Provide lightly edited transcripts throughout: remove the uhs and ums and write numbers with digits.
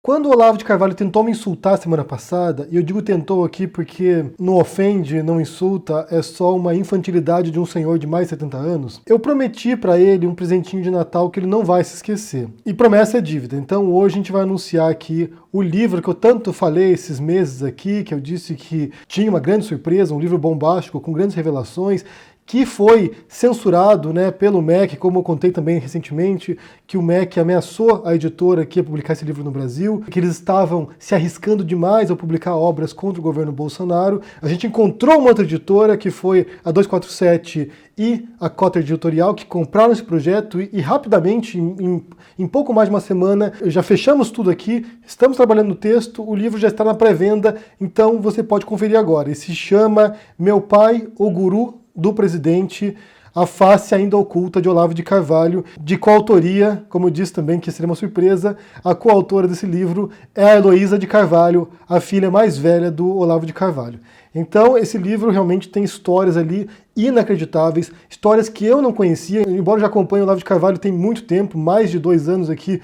Quando o Olavo de Carvalho tentou me insultar semana passada, e eu digo tentou aqui porque não ofende, não insulta, é só uma infantilidade de um senhor de mais de 70 anos, eu prometi pra ele um presentinho de Natal que ele não vai se esquecer. E promessa é dívida, então hoje a gente vai anunciar aqui o livro que eu tanto falei esses meses aqui, que eu disse que tinha uma grande surpresa, um livro bombástico com grandes revelações, que foi censurado, né, pelo MEC, como eu contei também recentemente, que o MEC ameaçou a editora que ia publicar esse livro no Brasil, que eles estavam se arriscando demais ao publicar obras contra o governo Bolsonaro. A gente encontrou uma outra editora, que foi a 247 e a Cotter Editorial, que compraram esse projeto e rapidamente, em pouco mais de uma semana, já fechamos tudo aqui, estamos trabalhando no texto, o livro já está na pré-venda, então você pode conferir agora. Ele se chama Meu Pai, o Guru do Presidente, a face ainda oculta de Olavo de Carvalho, de coautoria, como eu disse também, que seria uma surpresa, a coautora desse livro é a Heloísa de Carvalho, a filha mais velha do Olavo de Carvalho. Então esse livro realmente tem histórias ali inacreditáveis, histórias que eu não conhecia, embora eu já acompanhe o Olavo de Carvalho tem muito tempo, mais de 2 anos aqui,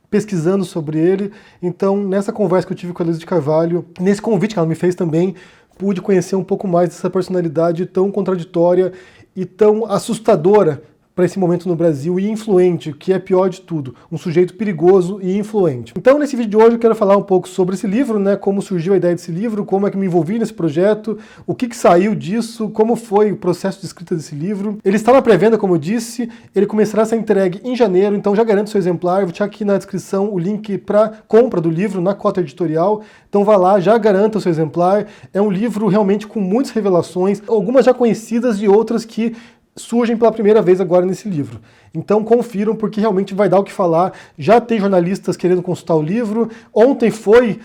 pesquisando sobre ele. Então nessa conversa que eu tive com a Heloísa de Carvalho, nesse convite que ela me fez também, pude conhecer um pouco mais dessa personalidade tão contraditória e tão assustadora para esse momento no Brasil e influente, que é pior de tudo, um sujeito perigoso e influente. Então nesse vídeo de hoje eu quero falar um pouco sobre esse livro, né, como surgiu a ideia desse livro, como é que me envolvi nesse projeto, o que saiu disso, como foi o processo de escrita desse livro. Ele está na pré-venda, como eu disse, ele começará a ser entregue em janeiro, então já garanto seu exemplar, vou deixar aqui na descrição o link para compra do livro na Cotter Editorial, então vá lá, já garanta o seu exemplar. É um livro realmente com muitas revelações, algumas já conhecidas e outras que surgem pela primeira vez agora nesse livro. Então confiram, porque realmente vai dar o que falar. Já tem jornalistas querendo consultar o livro. Ontem foi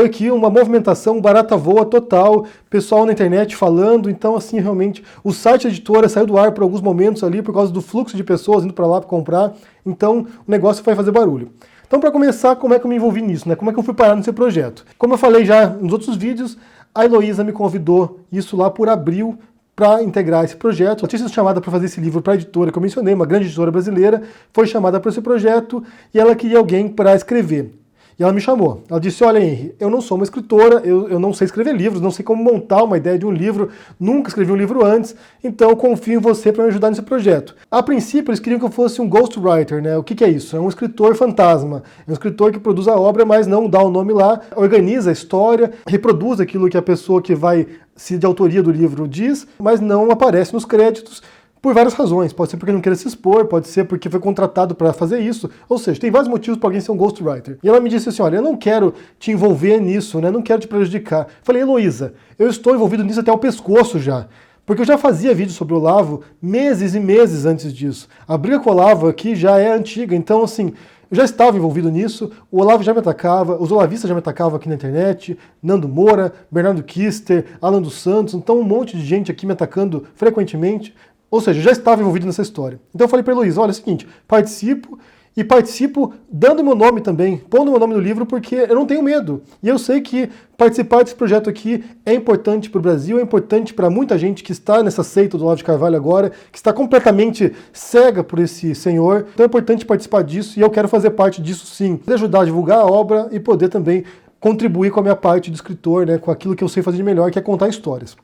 aqui uma movimentação, barata voa total, pessoal na internet falando. Então assim, realmente, o site da editora saiu do ar por alguns momentos ali, por causa do fluxo de pessoas indo para lá para comprar. Então o negócio vai fazer barulho. Então, para começar, como é que eu me envolvi nisso, né? Como é que eu fui parar nesse projeto? Como eu falei já nos outros vídeos, a Heloísa me convidou, isso lá por abril, para integrar esse projeto. Eu tinha sido chamada para fazer esse livro para a editora que eu mencionei, uma grande editora brasileira, foi chamada para esse projeto e ela queria alguém para escrever. E ela me chamou. Ela disse, olha Henry, eu não sou uma escritora, eu não sei escrever livros, não sei como montar uma ideia de um livro, nunca escrevi um livro antes, então eu confio em você para me ajudar nesse projeto. A princípio eles queriam que eu fosse um ghostwriter, né? O que é isso? É um escritor fantasma, é um escritor que produz a obra, mas não dá o nome lá, organiza a história, reproduz aquilo que a pessoa que vai se de autoria do livro diz, mas não aparece nos créditos, por várias razões. Pode ser porque não queira se expor, pode ser porque foi contratado para fazer isso. Ou seja, tem vários motivos para alguém ser um ghostwriter. E ela me disse assim, olha, eu não quero te envolver nisso, né? Não quero te prejudicar. Falei, Heloísa, eu estou envolvido nisso até o pescoço já. Porque eu já fazia vídeo sobre o Olavo meses e meses antes disso. A briga com o Olavo aqui já é antiga, então assim, eu já estava envolvido nisso, o Olavo já me atacava, os olavistas já me atacavam aqui na internet, Nando Moura, Bernardo Kister, Alan dos Santos, então um monte de gente aqui me atacando frequentemente. Ou seja, eu já estava envolvido nessa história. Então eu falei para a Heloísa, olha, é o seguinte, participo dando meu nome também, pondo meu nome no livro, porque eu não tenho medo. E eu sei que participar desse projeto aqui é importante para o Brasil, é importante para muita gente que está nessa seita do Olavo de Carvalho agora, que está completamente cega por esse senhor. Então é importante participar disso e eu quero fazer parte disso sim. Ajudar a divulgar a obra e poder também contribuir com a minha parte de escritor, né, com aquilo que eu sei fazer de melhor, que é contar histórias.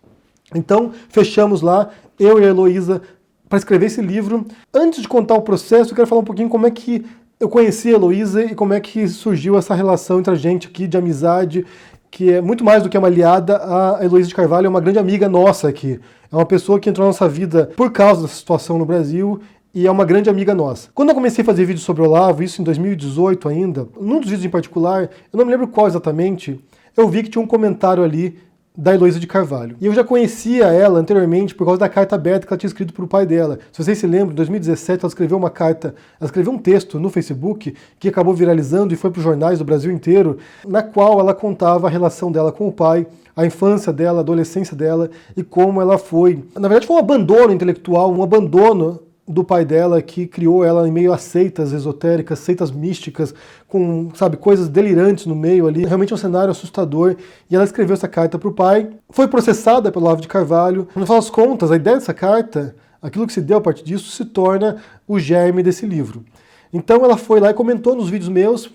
Então, fechamos lá, eu e a Heloísa, para escrever esse livro. Antes de contar o processo, eu quero falar um pouquinho como é que eu conheci a Heloísa e como é que surgiu essa relação entre a gente aqui de amizade, que é muito mais do que uma aliada. A Heloísa de Carvalho é uma grande amiga nossa aqui. É uma pessoa que entrou na nossa vida por causa dessa situação no Brasil e é uma grande amiga nossa. Quando eu comecei a fazer vídeos sobre o Olavo, isso em 2018 ainda, num dos vídeos em particular, eu não me lembro qual exatamente, eu vi que tinha um comentário ali da Heloísa de Carvalho. E eu já conhecia ela anteriormente por causa da carta aberta que ela tinha escrito para o pai dela. Se vocês se lembram, em 2017 ela escreveu uma carta, ela escreveu um texto no Facebook que acabou viralizando e foi para os jornais do Brasil inteiro, na qual ela contava a relação dela com o pai, a infância dela, a adolescência dela e como ela foi. Na verdade foi um abandono intelectual, um abandono do pai dela, que criou ela em meio a seitas esotéricas, seitas místicas, com, sabe, coisas delirantes no meio ali. Realmente é um cenário assustador. E ela escreveu essa carta para o pai, foi processada pelo Olavo de Carvalho. No final das contas, a ideia dessa carta, aquilo que se deu a partir disso, se torna o germe desse livro. Então ela foi lá e comentou nos vídeos meus,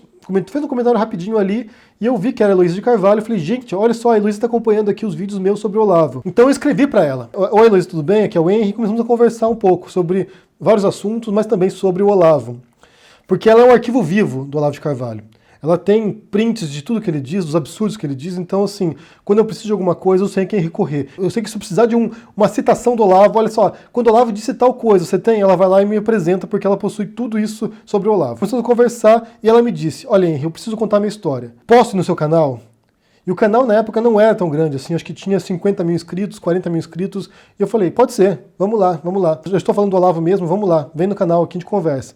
fez um comentário rapidinho ali, e eu vi que era a Heloísa de Carvalho, eu falei, gente, olha só, a Heloísa está acompanhando aqui os vídeos meus sobre o Olavo. Então eu escrevi para ela, oi Heloísa, tudo bem? Aqui é o Henry, e começamos a conversar um pouco sobre vários assuntos, mas também sobre o Olavo. Porque ela é um arquivo vivo do Olavo de Carvalho. Ela tem prints de tudo que ele diz, dos absurdos que ele diz, então assim, quando eu preciso de alguma coisa, eu sei a quem recorrer. Eu sei que se eu precisar de uma citação do Olavo, olha só, quando o Olavo disse tal coisa, você tem? Ela vai lá e me apresenta, porque ela possui tudo isso sobre o Olavo. Começamos a conversar e ela me disse, olha Henry, eu preciso contar minha história. Posso ir no seu canal? E o canal na época não era tão grande assim, acho que tinha 50 mil inscritos, 40 mil inscritos, e eu falei, pode ser, vamos lá, vamos lá. Eu já estou falando do Olavo mesmo, vamos lá, vem no canal aqui, a gente conversa.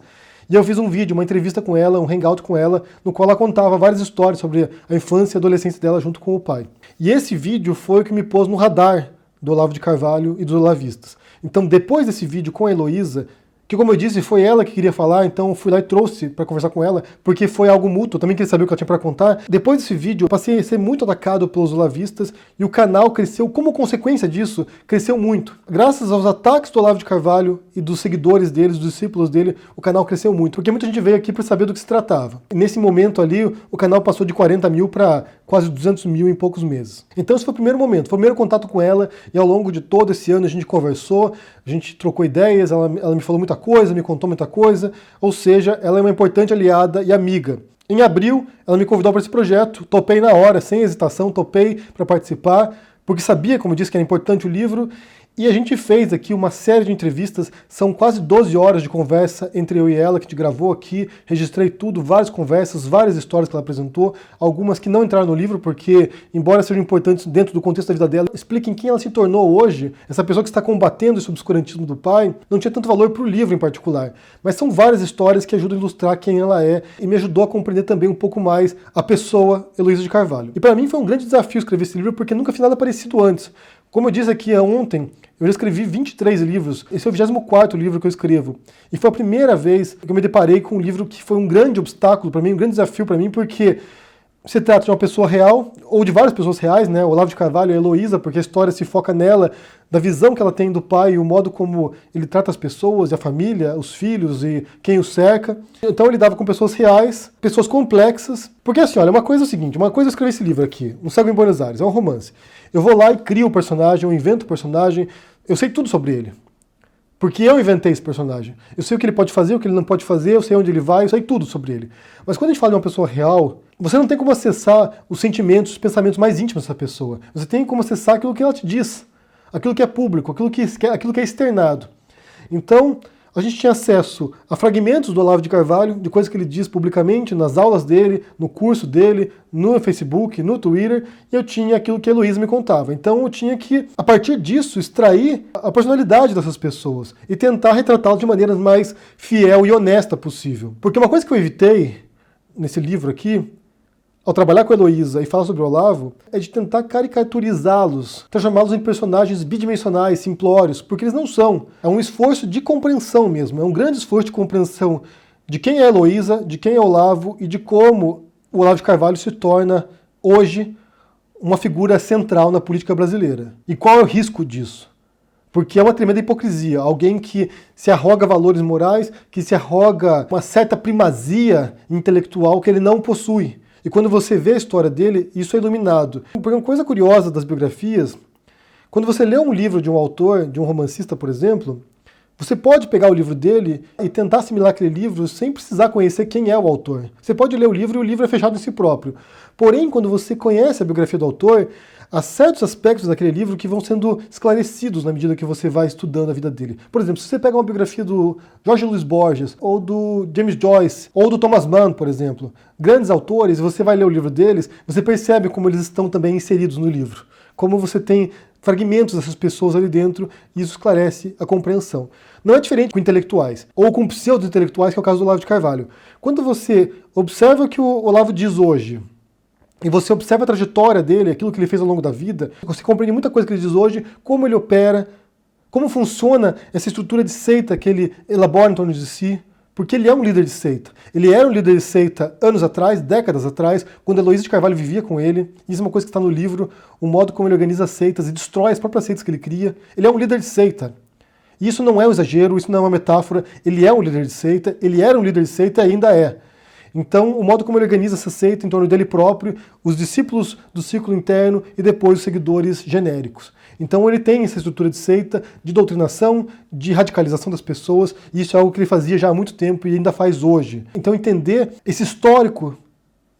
E eu fiz um vídeo, uma entrevista com ela, um hangout com ela, no qual ela contava várias histórias sobre a infância e adolescência dela junto com o pai. E esse vídeo foi o que me pôs no radar do Olavo de Carvalho e dos olavistas. Então, depois desse vídeo com a Heloísa, que como eu disse, foi ela que queria falar, então eu fui lá e trouxe para conversar com ela, porque foi algo mútuo, eu também queria saber o que ela tinha para contar. Depois desse vídeo, eu passei a ser muito atacado pelos olavistas e o canal cresceu, como consequência disso, cresceu muito. Graças aos ataques do Olavo de Carvalho e dos seguidores dele, dos discípulos dele, o canal cresceu muito, porque muita gente veio aqui para saber do que se tratava. E nesse momento ali, o canal passou de 40 mil para quase 200 mil em poucos meses. Então esse foi o primeiro momento, foi o primeiro contato com ela, e ao longo de todo esse ano a gente conversou, a gente trocou ideias, ela me falou muita coisa, me contou muita coisa, ou seja, ela é uma importante aliada e amiga. Em abril, ela me convidou para esse projeto, topei na hora, sem hesitação, topei para participar, porque sabia, como disse, que era importante o livro, e a gente fez aqui uma série de entrevistas, são quase 12 horas de conversa entre eu e ela, que a gente gravou aqui, registrei tudo, várias conversas, várias histórias que ela apresentou, algumas que não entraram no livro, porque, embora sejam importantes dentro do contexto da vida dela, expliquem quem ela se tornou hoje, essa pessoa que está combatendo esse obscurantismo do pai, não tinha tanto valor para o livro em particular, mas são várias histórias que ajudam a ilustrar quem ela é, e me ajudou a compreender também um pouco mais a pessoa Heloísa de Carvalho. E para mim foi um grande desafio escrever esse livro, porque nunca fiz nada parecido antes. Como eu disse aqui ontem, eu já escrevi 23 livros, esse é o 24º livro que eu escrevo. E foi a primeira vez que eu me deparei com um livro que foi um grande obstáculo para mim, um grande desafio para mim, porque se trata de uma pessoa real, ou de várias pessoas reais, né? O Olavo de Carvalho e a Heloísa, porque a história se foca nela, da visão que ela tem do pai e o modo como ele trata as pessoas, a família, os filhos e quem o cerca. Então ele lidava com pessoas reais, pessoas complexas. Porque assim, olha, uma coisa é o seguinte, uma coisa é escrever esse livro aqui, Um Cego em Buenos Aires, é um romance. Eu vou lá e crio o personagem, eu invento o personagem, eu sei tudo sobre ele. Porque eu inventei esse personagem. Eu sei o que ele pode fazer, o que ele não pode fazer, eu sei onde ele vai, eu sei tudo sobre ele. Mas quando a gente fala de uma pessoa real, você não tem como acessar os sentimentos, os pensamentos mais íntimos dessa pessoa. Você tem como acessar aquilo que ela te diz, aquilo que é público, aquilo que é externado. Então, a gente tinha acesso a fragmentos do Olavo de Carvalho, de coisas que ele diz publicamente, nas aulas dele, no curso dele, no Facebook, no Twitter, e eu tinha aquilo que a Heloísa me contava. Então eu tinha que, a partir disso, extrair a personalidade dessas pessoas e tentar retratá-las de maneira mais fiel e honesta possível. Porque uma coisa que eu evitei nesse livro aqui, ao trabalhar com a Heloísa e falar sobre o Olavo, é de tentar caricaturizá-los, transformá-los em personagens bidimensionais, simplórios, porque eles não são. É um esforço de compreensão mesmo, é um grande esforço de compreensão de quem é a Heloísa, de quem é o Olavo e de como o Olavo de Carvalho se torna, hoje, uma figura central na política brasileira. E qual é o risco disso? Porque é uma tremenda hipocrisia, alguém que se arroga valores morais, que se arroga uma certa primazia intelectual que ele não possui. E quando você vê a história dele, isso é iluminado. Porque uma coisa curiosa das biografias, quando você lê um livro de um autor, de um romancista, por exemplo, você pode pegar o livro dele e tentar assimilar aquele livro sem precisar conhecer quem é o autor. Você pode ler o livro e o livro é fechado em si próprio. Porém, quando você conhece a biografia do autor, há certos aspectos daquele livro que vão sendo esclarecidos na medida que você vai estudando a vida dele. Por exemplo, se você pega uma biografia do Jorge Luiz Borges, ou do James Joyce, ou do Thomas Mann, por exemplo, grandes autores, e você vai ler o livro deles, você percebe como eles estão também inseridos no livro. Como você tem fragmentos dessas pessoas ali dentro, e isso esclarece a compreensão. Não é diferente com intelectuais, ou com pseudo-intelectuais, que é o caso do Olavo de Carvalho. Quando você observa o que o Olavo diz hoje, e você observa a trajetória dele, aquilo que ele fez ao longo da vida, você compreende muita coisa que ele diz hoje, como ele opera, como funciona essa estrutura de seita que ele elabora em torno de si, porque ele é um líder de seita. Ele era um líder de seita anos atrás, décadas atrás, quando Heloísa de Carvalho vivia com ele. Isso é uma coisa que está no livro, o modo como ele organiza seitas e destrói as próprias seitas que ele cria. Ele é um líder de seita. E isso não é um exagero, isso não é uma metáfora. Ele é um líder de seita, ele era um líder de seita e ainda é. Então, o modo como ele organiza essa seita em torno dele próprio, os discípulos do círculo interno e depois os seguidores genéricos. Então ele tem essa estrutura de seita, de doutrinação, de radicalização das pessoas, e isso é algo que ele fazia já há muito tempo e ainda faz hoje. Então entender esse histórico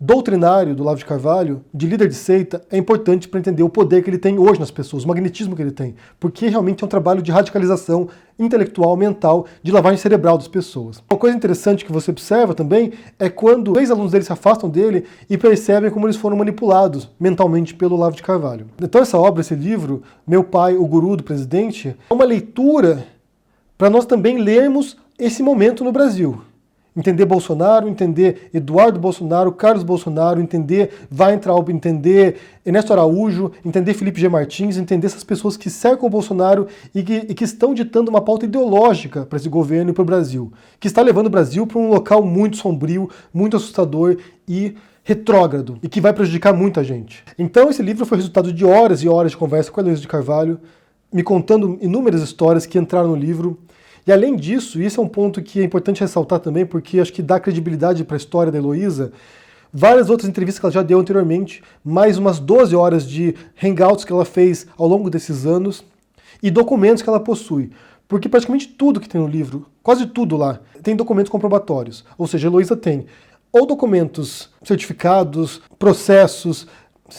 doutrinário do Olavo de Carvalho, de líder de seita, é importante para entender o poder que ele tem hoje nas pessoas, o magnetismo que ele tem, porque realmente é um trabalho de radicalização intelectual, mental, de lavagem cerebral das pessoas. Uma coisa interessante que você observa também é quando ex-alunos dele se afastam dele e percebem como eles foram manipulados mentalmente pelo Olavo de Carvalho. Então essa obra, esse livro, Meu Pai, o Guru do Presidente, é uma leitura para nós também lermos esse momento no Brasil. Entender Bolsonaro, entender Eduardo Bolsonaro, Carlos Bolsonaro, entender Weintraub, entender Ernesto Araújo, entender Felipe G. Martins, entender essas pessoas que cercam o Bolsonaro e que estão ditando uma pauta ideológica para esse governo e para o Brasil, que está levando o Brasil para um local muito sombrio, muito assustador e retrógrado, e que vai prejudicar muita gente. Então esse livro foi resultado de horas e horas de conversa com a Heloísa de Carvalho, me contando inúmeras histórias que entraram no livro. E além disso, isso é um ponto que é importante ressaltar também, porque acho que dá credibilidade para a história da Heloísa, várias outras entrevistas que ela já deu anteriormente, mais umas 12 horas de hangouts que ela fez ao longo desses anos, e documentos que ela possui. Porque praticamente tudo que tem no livro, quase tudo lá, tem documentos comprobatórios. Ou seja, a Heloísa tem ou documentos certificados, processos,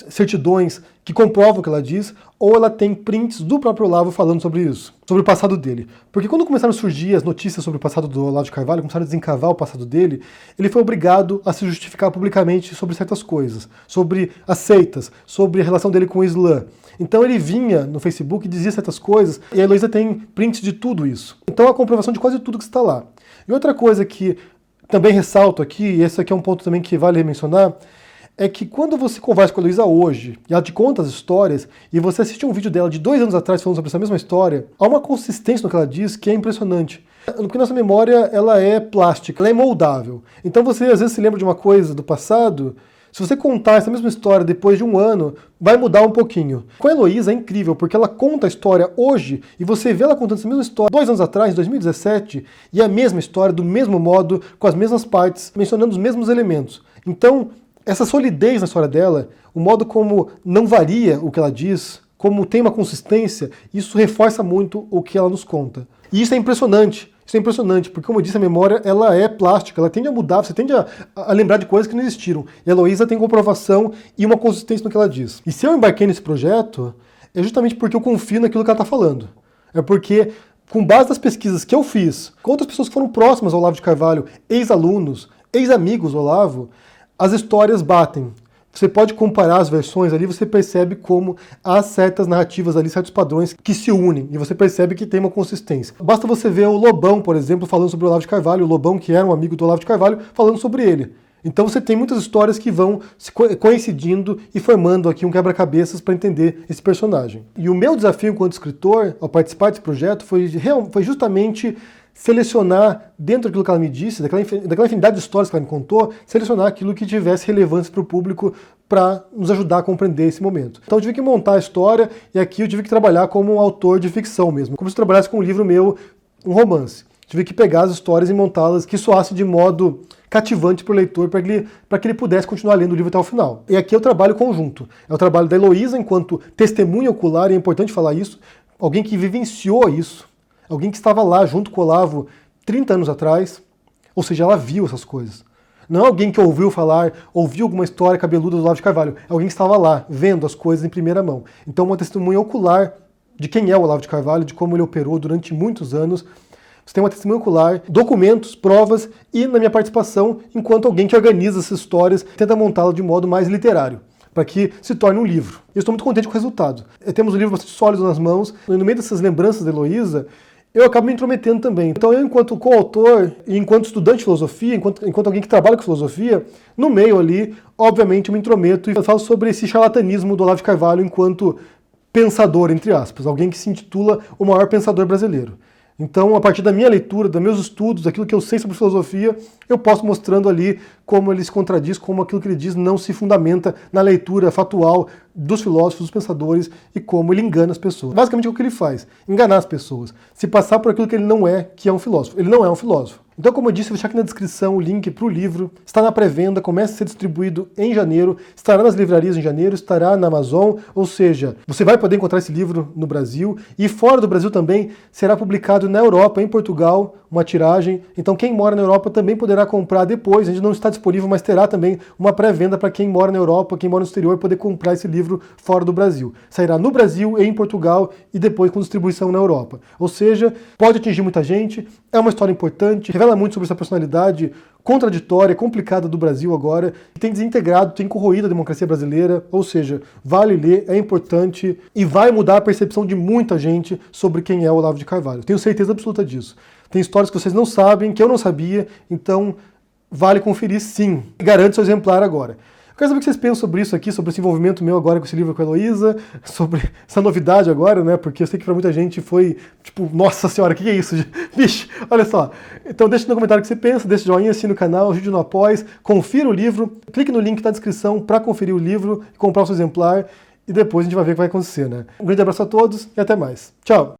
certidões que comprovam o que ela diz, ou ela tem prints do próprio Olavo falando sobre isso, sobre o passado dele. Porque quando começaram a surgir as notícias sobre o passado do Olavo de Carvalho, começaram a desencavar o passado dele, ele foi obrigado a se justificar publicamente sobre certas coisas, sobre as seitas, sobre a relação dele com o Islã. Então ele vinha no Facebook e dizia certas coisas, e a Heloísa tem prints de tudo isso. Então é a comprovação de quase tudo que está lá. E outra coisa que também ressalto aqui, e esse aqui é um ponto também que vale mencionar, é que quando você conversa com a Heloísa hoje, e ela te conta as histórias, e você assiste um vídeo dela de 2 anos atrás falando sobre essa mesma história, há uma consistência no que ela diz que é impressionante. Porque nossa memória, ela é plástica, ela é moldável. Então você às vezes se lembra de uma coisa do passado, se você contar essa mesma história depois de um ano, vai mudar um pouquinho. Com a Heloísa é incrível, porque ela conta a história hoje, e você vê ela contando essa mesma história 2 anos atrás, em 2017, e é a mesma história, do mesmo modo, com as mesmas partes, mencionando os mesmos elementos. Então, essa solidez na história dela, o modo como não varia o que ela diz, como tem uma consistência, isso reforça muito o que ela nos conta. E isso é impressionante, porque como eu disse, a memória ela é plástica, ela tende a mudar, você tende a lembrar de coisas que não existiram. E a Heloísa tem comprovação e uma consistência no que ela diz. E se eu embarquei nesse projeto, é justamente porque eu confio naquilo que ela está falando. É porque, com base nas pesquisas que eu fiz, com outras pessoas que foram próximas ao Olavo de Carvalho, ex-alunos, ex-amigos do Olavo, as histórias batem. Você pode comparar as versões ali, você percebe como há certas narrativas ali, certos padrões que se unem, e você percebe que tem uma consistência. Basta você ver o Lobão, por exemplo, falando sobre o Olavo de Carvalho, o Lobão, que era um amigo do Olavo de Carvalho, falando sobre ele. Então você tem muitas histórias que vão coincidindo e formando aqui um quebra-cabeças para entender esse personagem. E o meu desafio enquanto escritor, ao participar desse projeto, foi justamente selecionar, dentro daquilo que ela me disse, daquela infinidade de histórias que ela me contou, selecionar aquilo que tivesse relevância para o público para nos ajudar a compreender esse momento. Então eu tive que montar a história, e aqui eu tive que trabalhar como um autor de ficção mesmo, como se eu trabalhasse com um livro meu, um romance. Tive que pegar as histórias e montá-las que soasse de modo cativante para o leitor, para que ele pudesse continuar lendo o livro até o final. E aqui é o trabalho conjunto. É o trabalho da Heloísa enquanto testemunha ocular, e é importante falar isso, alguém que vivenciou isso, alguém que estava lá junto com o Olavo 30 anos atrás, ou seja, ela viu essas coisas. Não é alguém que ouviu falar, ouviu alguma história cabeluda do Olavo de Carvalho, é alguém que estava lá, vendo as coisas em primeira mão. Então uma testemunha ocular de quem é o Olavo de Carvalho, de como ele operou durante muitos anos. Você tem uma testemunha ocular, documentos, provas, e na minha participação, enquanto alguém que organiza essas histórias, tenta montá-la de modo mais literário, para que se torne um livro. E eu estou muito contente com o resultado. Temos um livro bastante sólido nas mãos, e no meio dessas lembranças da Heloísa, eu acabo me intrometendo também. Então eu, enquanto coautor, e enquanto estudante de filosofia, enquanto alguém que trabalha com filosofia, no meio ali, obviamente eu me intrometo e falo sobre esse charlatanismo do Olavo de Carvalho enquanto pensador, entre aspas, alguém que se intitula o maior pensador brasileiro. Então, a partir da minha leitura, dos meus estudos, daquilo que eu sei sobre filosofia, eu posso mostrando ali como ele se contradiz, como aquilo que ele diz não se fundamenta na leitura factual dos filósofos, dos pensadores e como ele engana as pessoas. Basicamente é o que ele faz, enganar as pessoas, se passar por aquilo que ele não é, que é um filósofo. Ele não é um filósofo. Então, como eu disse, eu vou deixar aqui na descrição o link para o livro. Está na pré-venda, começa a ser distribuído em janeiro, estará nas livrarias em janeiro, estará na Amazon, ou seja, você vai poder encontrar esse livro no Brasil e fora do Brasil também será publicado na Europa, em Portugal, uma tiragem. Então, quem mora na Europa também poderá comprar depois. A gente não está disponível, mas terá também uma pré-venda para quem mora na Europa, quem mora no exterior, poder comprar esse livro fora do Brasil. Sairá no Brasil e em Portugal e depois com distribuição na Europa. Ou seja, pode atingir muita gente, é uma história importante, revela muito sobre essa personalidade contraditória, complicada do Brasil agora, que tem desintegrado, tem corroído a democracia brasileira, ou seja, vale ler, é importante e vai mudar a percepção de muita gente sobre quem é o Olavo de Carvalho. Tenho certeza absoluta disso. Tem histórias que vocês não sabem, que eu não sabia, então vale conferir sim. Garanto seu exemplar agora. Eu quero saber o que vocês pensam sobre isso aqui, sobre esse envolvimento meu agora com esse livro com a Heloísa, sobre essa novidade agora, né? Porque eu sei que pra muita gente foi, tipo, nossa senhora, o que é isso? Bicho, olha só. Então deixa no comentário o que você pensa, deixa o joinha, assina o canal, ajude no Apoies, confira o livro, clique no link na descrição para conferir o livro e comprar o seu exemplar, e depois a gente vai ver o que vai acontecer, né? Um grande abraço a todos e até mais. Tchau!